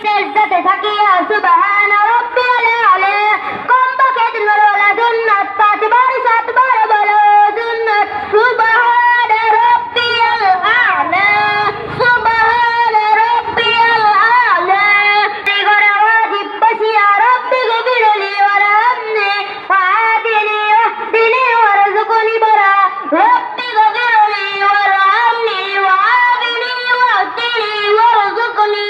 সেজদাতে থাকিয়া সুবহান রাব্বিয়াল আলা কমপক্ষে 3 বার বলা সুন্নাত 5 বার 7 বার বলো সুন্নাত সুবহান রাব্বিয়াল আলা সুবহান রাব্বিয়াল আলা দিগর ওয়াজিব বসিয়া রব্বি গফিরলি ওয়ারহামনি ওয়াহদিনি ওয়াহদিনি ওয়ারযুকনি বরা রব্বি গফিরলি ওয়ারহামনি ওয়াহদিনি ওয়াহদিনি ওয়ারযুকনি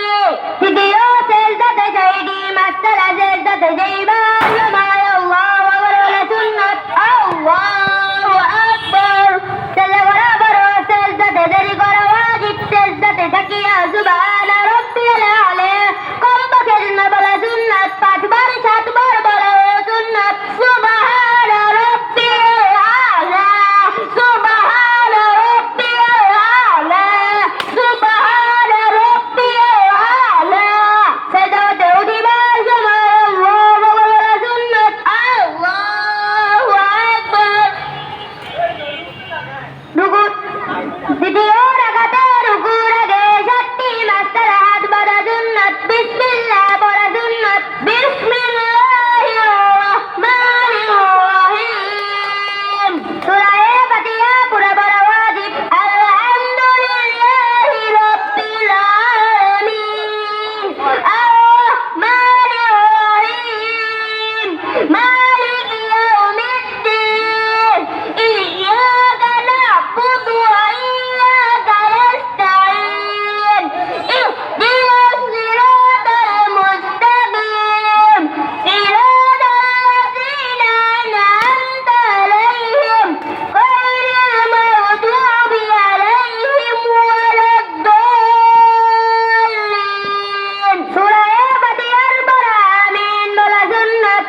দ্বিতীয় সেজদাতে যাইদি মাসআলা সেজদাতে যাইবা জামায় আল্লাহু আকবার সুন্নাত আল্লাহু আকবার সেজদা বরাবর সেজদাতে দেরি করা ওয়াজিব সেজদাতে থাকিয়া সুবহান রাব্বিয়াল আলা কমপক্ষে 3 বার বলা সুন্নাত 5 বার 7 বার বলা সুন্নাত সুবহান রাব্বিয়াল আলা সুবহান রাব্বিয়াল আলা সুবহান রাব্বিয়াল আলা সেজদাতে উঠিবার সময় আল্লাহু আকবার সুন্নাত আল্লাহু আকবার রুকু দ্বিতীয় রাকাতে রুকুর আগে 7টি মাসআলা হাত বাঁধা সুন্নাত বিসমিল্লাহ পড়া সুন্নাত বিসমিল্লাহির রহমানির রহিম সূরা ফাতিহা পুরা পড়া ওয়াজিব আলহামদুলিল্লাহি রাব্বিল আলামিন আর-রহমানির রহিম মালিকি ইয়াউমিদ্দিন ইয়্যাকা না'বুদু ওয়া ইয়্যাকা নাস্তাঈন ইহদিনাস সিরাতাল মুস্তাকিম সিরাতাল লাযীনা আন'আমতা আলাইহিম গায়রিল মাগদুবি আলাইহিম ওয়ালাদ-দাল্লিন সূরা ফাতিহার পড়া আমিন বলা সুন্নাত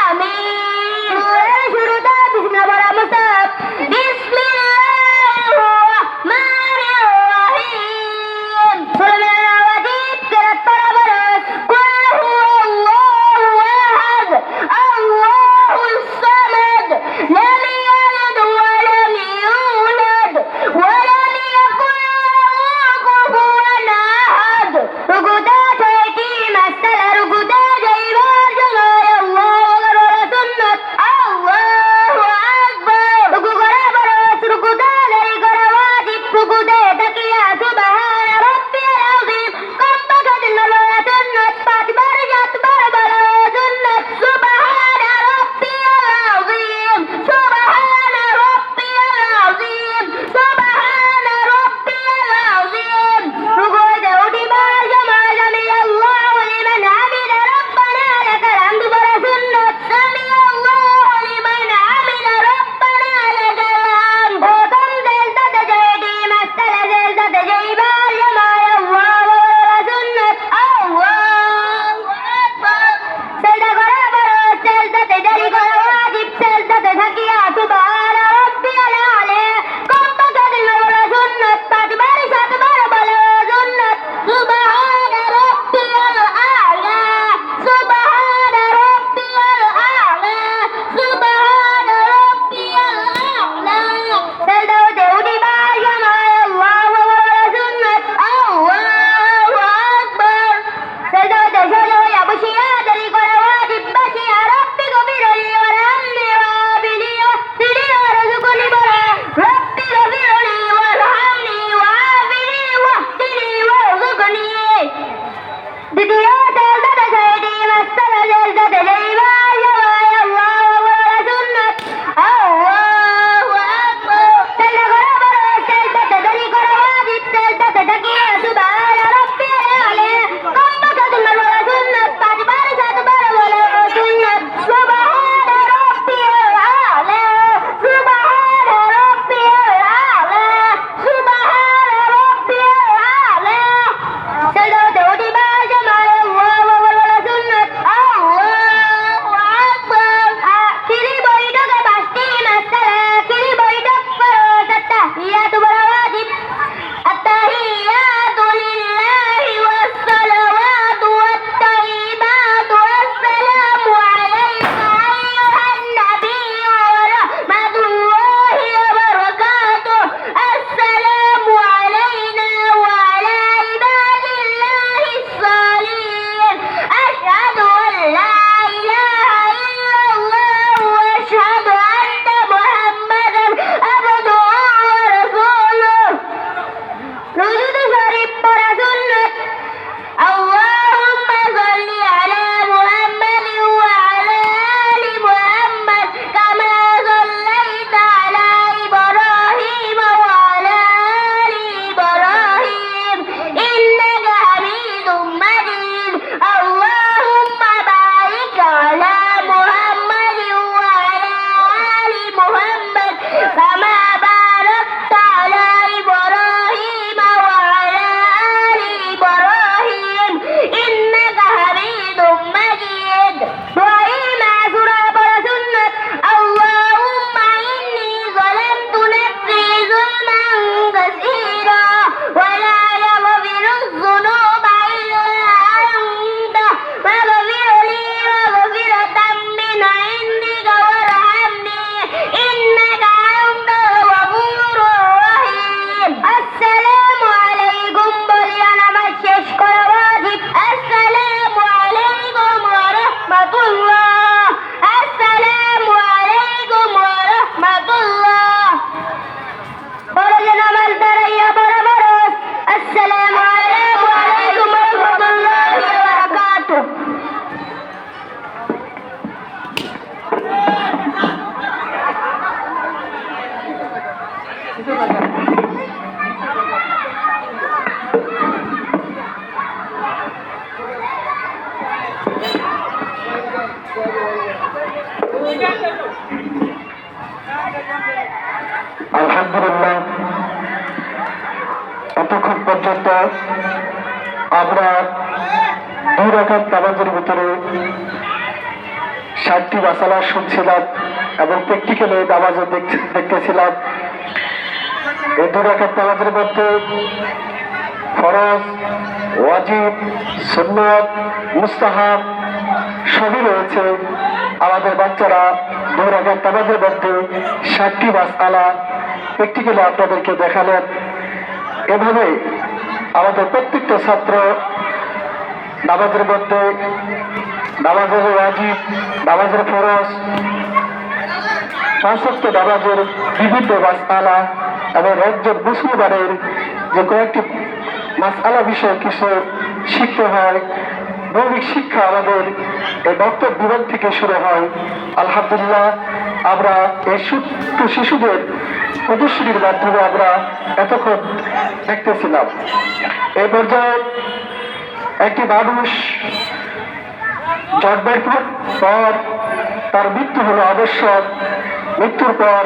আমিন সূরার শুরুতে বিসমিল্লাহ পড়া মুস্তাহাব বিসমিল্লাহির রহমানির রহিম সূরা ওয়াজিব কিরাত পড়া ফরজ কুল হুয়াল্লাহু আহাদ আল্লাহুস সামাদ লাম ইয়ালিদ ওয়া লাম ইউলাদ ওয়া লাম ইয়াকুল লাহু কুফুওয়ান আহাদ রুকুতে 6টি মাসআলা রুকুতে যাইবার সময় আল্লাহু আকবার সুন্নাত আল্লাহু আকবার রুকু করা ফরজ রুকুতে দেরি করা ওয়াজিব রুকুতে তাকিয়া সুবহান রাব্বিয়াল আযীম কমপক্ষে 3 বার বলা সুন্নাত 5 বার 7 বার বলা সুন্নাত সুবহান রাব্বিয়াল আযীম সুবহান রাব্বিয়াল আযীম সুবহান রাব্বিয়াল আযীম রুকুতে উঠিবার সময় সামি আল্লাহু লিমান হামিদা রব্বানা লাকাল হামদু বলা সুন্নাত সামি আল্লাহু লিমান হামিদা রব্বানা লাকাল হামদ প্রথম সেজদাতে যাইদি মাসআলা সেজদাতে যাইবার সময় আল্লাহু আকবার সুন্নাত আল্লাহু আকবার সেজদা করা ফরজ সেজদাতে দেরি করা ওয়াজিব সেজদাতে থাকিয়া সুবহান রাব্বিয়াল আলা কমপক্ষে 3 বার বলা সুন্নাত 5 বার 7 বার বলা সুন্নাত সুবহান রাব্বিয়াল আলা সুবহান রাব্বিয়াল আলা সুবহান রাব্বিয়াল আলা সেজদাতে উঠিবার সময় আল্লাহু আকবার সুন্নাত আল্লাহু আকবার সেজদাতে সোজা হইয়া বসিয়া দেরি করা ওয়াজিব বসিয়া রব্বি গফিরলি ওয়ারহামনি ওয়াহদিনি ওয়াহদিনি ওয়ারযুকনি বলা রব্বি গফিরলি ওয়ারহামনি ওয়াহদিনি ওয়াহদিনি ওয়ারযুকনি দ্বিতীয় সেজদাতে যাইদি মাসআলা সেজদাতে যাইবার সময় আল্লাহু আকবার সুন্নাত আল্লাহু আকবার সেজদা করা ফরজ সেজদাতে দেরি করা ওয়াজিব সেজদাতে থাকিয়া সুবহান রাব্বিয়াল আলা কমপক্ষে 3 বার বলা সুন্নাত 5 বার 7 বার বলা সুন্নাত সুবহান রাব্বিয়াল আলা সুবহান রাব্বিয়াল আলা সুবহান রাব্বিয়াল আলা সেজদাতে উঠিবার সময় আল্লাহু আকবার সুন্নাত আল্লাহু আকবার আলহামদুলিল্লাহ, এতক্ষণ পর্যন্ত আমরা 2 রাকাত নামাজের ভিতরে 60টি মাসালা শুনছিলাম এবং প্র্যাকটিক্যালি নামাজও দেখতেছিলাম। এই 2 রাকাত নামাজের মধ্যে ফরজ, ওয়াজিব, সুন্নত, মুস্তাহাব সবই রয়েছে। আমাদের বাচ্চারা 2 রাকাত নামাজের মধ্যে 60টি মাসআলা প্র্যাকটিক্যালি আপনাদেরকে দেখালেন। এভাবে আমাদের প্রত্যেকটা ছাত্র নামাজের মধ্যে নামাজের ওয়াজিব, নামাজের ফরজ, 5 ওয়াক্ত নামাজের বিভিন্ন মাসআলা এবং একজন মুসলমানের যে কয়েকটি মাসআলা বিষয়ে কিছু শিখতে হয়, মৌলিক শিক্ষা আমাদের এই বক্তব্য বিভাগ থেকে শুরু হয়। আলহামদুলিল্লাহ, আমরা এই ছোট্ট শিশুদের প্রদর্শনীর মাধ্যমে আমরা এতক্ষণ দেখতেছিলাম। এই পর্যায়ে একটি মানুষ জন্মের পর তার মৃত্যু হলো আবশ্যক। মৃত্যুর পর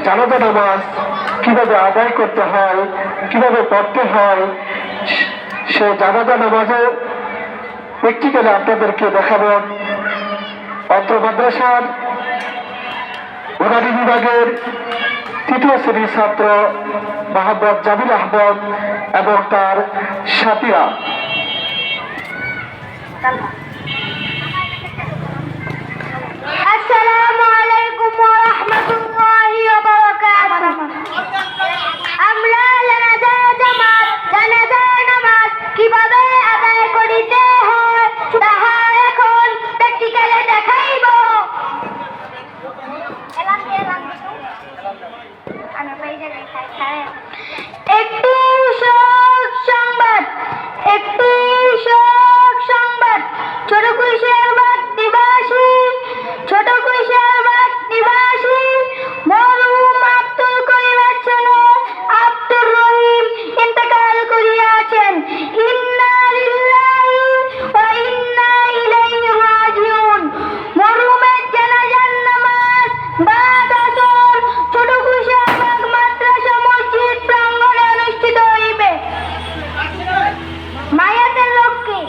জানাজা নামাজ কিভাবে আদায় করতে হয়, কিভাবে পড়তে হয়, সে জানাজা নামাজে প্র্যাকটিক্যালি আপনাদেরকে দেখাবেন। অত্র মাদ্রাসার বুনারি বিভাগের 3য় শ্রেণীর ছাত্র মোহাম্মদ জামিল আহমদ এবং তার সাথীরা। আসসালামু আলাইকুম ওয়া রাহমাতুল্লাহি ওয়া বারাকাতুহু। আমরা জানাজা নামাজ কিভাবে আদায় করিতে হয় তাহা এখন প্র্যাকটিক্যালে দেখাইব। একটি শোক সংবাদ, ছোট কুইশিয়ারবাগ নিবাসী মরহুম আব্দুল করিমের ছেলে আব্দুর রহিম ইন্তেকাল করিয়াছেন। ইন্না লিল্লাহি ওয়া ইন্না ইলাইহি রাজিউন। মরহুমের জানাজার নামাজ বাদ আসর ছোট কুইশিয়ারবাগ মাদ্রাসা মসজিদ প্রাঙ্গণে অনুষ্ঠিত হইবে। মায়াতের লোককে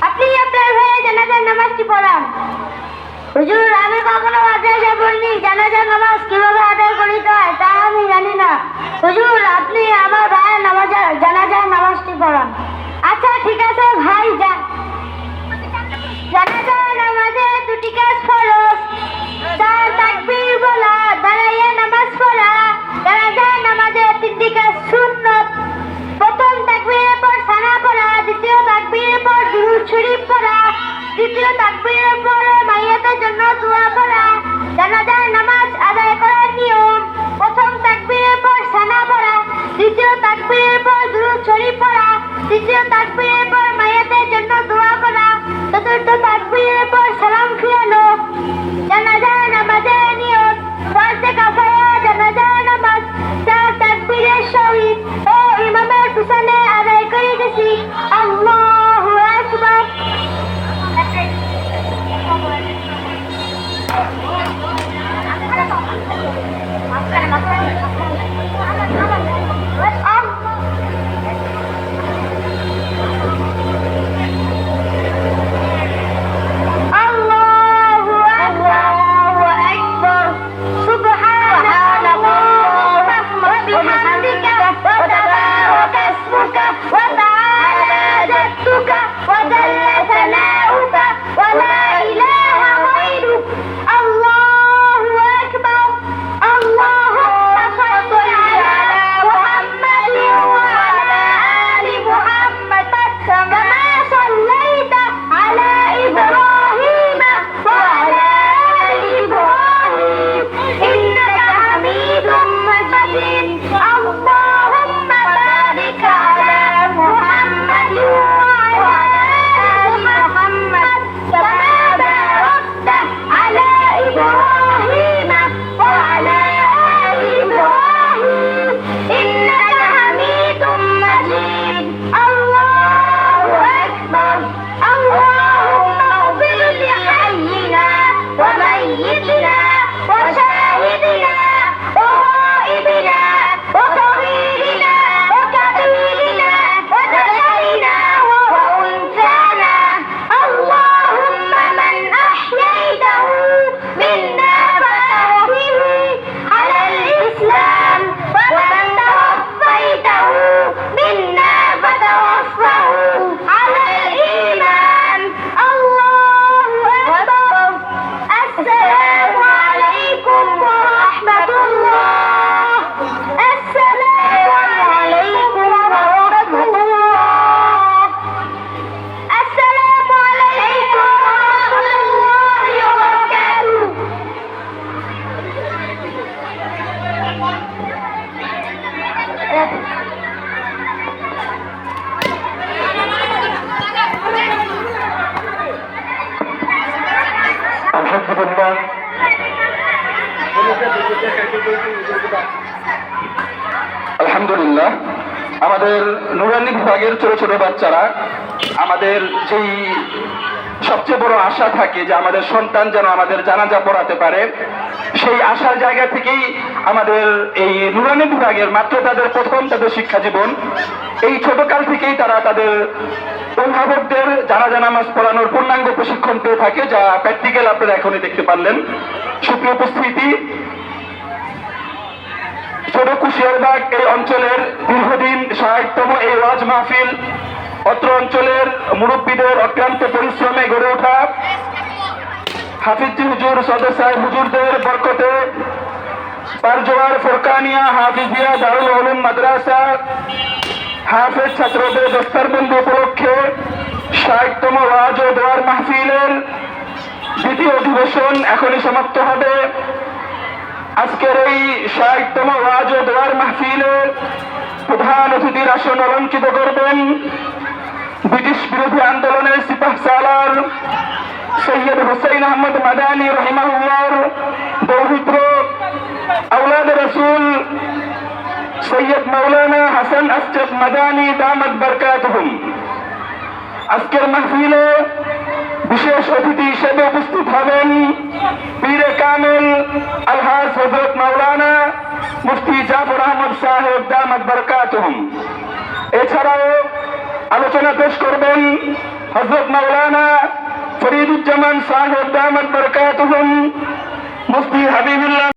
আপনি আপনার ভাইয়ের জানাজার নামাজটি পড়ান। হুজুর, আমি কখনো মাদ্রাসা পড়িনি, জানাজার নামাজ কিভাবে আদায় করিতে হয় তা আমি জানি না। হুজুর, আপনি আমার ভাইয়ের জানাজার নামাজটি পড়ান। আচ্ছা ঠিক আছে ভাই, যান। জানাজার নামাজে 2টি কাজ ফরজ। 4 তাকবীর বলা, দাঁড়াইয়া নামাজ পড়া। জানাজার নামাজে 3টি কাজ সুন্নত। প্রথম তাকবীরের পর সানা পড়া, দ্বিতীয় তাকবীরের পর দুরূদ শরীফ পড়া, তৃতীয় তাকবীরের পরে মাইয়াতের জন্য দোয়া করা। জানাজার নামাজ আদায় করার নিয়ম: প্রথম তাকবীরের পর সানা পড়া, দ্বিতীয় তাকবীরের পর দুরূদ শরীফ পড়া, তৃতীয় তাকবীরের পর মাইয়াতের জন্য দোয়া করা, চতুর্থ তাকবীরের পর সালাম ফিরানো। জানাজার নামাজের নিয়ম: ফরজে কিফায়া জানাজার নামাজ 4 তাকবীরের সহিত ও ইমামের পিছনে আদায় করিতেছি। আল্লাহু আকবার। হাফিজুল্লাহ। আলহামদুলিল্লাহ, আমাদের নুরানি বিভাগের ছোট ছোট বাচ্চারা, আমাদের যেই সবচেয়ে বড় আশা থাকে যে আমাদের সন্তান যেন আমাদের জানাজা পড়াতে পারে, সেই আশার জায়গা থেকেই আমাদের এই নুরানি বিভাগের মাত্র তাদের প্রথম তাদের শিক্ষা জীবন, এই ছোটকাল থেকেই তারা তাদের অভিভাবকদের জানাজা নামাজ পড়ানোর পূর্ণাঙ্গ প্রশিক্ষণ পেয়ে থাকে, যা প্র্যাকটিক্যাল আপনারা এখনই দেখতে পারলেন। সুপ্রিয় উপস্থিতি, ছোট কুশিয়ারবাগ এই অঞ্চলের দীর্ঘদিন 60তম এই ওয়াজ মাহফিল অত্র অঞ্চলের মুরব্বীদের অক্লান্ত পরিশ্রমে গড়ে ওঠা হাফিজি হুজুর সদর সাহেব হুজুরদের বরকতে পারজোয়ার ফোরকানিয়া হাফিজিয়া দারুল উলুম মাদ্রাসা হাফেজ ছাত্রদের দস্তারবন্দি উপলক্ষে 60তম ওয়াজ ও দোয়ার মাহফিলের দ্বিতীয় অধিবেশন এখনই সমাপ্ত হবে। আজকের এই 60তম ওয়াজ ও দোয়ার মাহফিলের প্রধান অতিথির আসন অলঙ্কিত করবেন ব্রিটিশ বিরোধী আন্দোলনের সিপাহ সালার সৈয়দ হুসাইন আহমদ মাদানী রহিমাহুল্লাহর দৌহিত্র আওলাদ রসুল সৈয়দ মাওলানা হাসান আশরাফ মাদানী দামাত বরকাতুহুম। আজকের মাহফিলে বিশেষ অতিথি হিসেবে উপস্থিত হবেন পীরে কামিল আলহাজ হযরত মাওলানা মুফতি জাফর আহমদ সাহেব দামাত বরকাতুহুম। এছাড়াও আলোচনা পেশ করবেন হযরত মাওলানা ফরিদুজ্জামান সাহেব দামাত বরকাতুহুম, মুফতি হাবিবুল্লাহ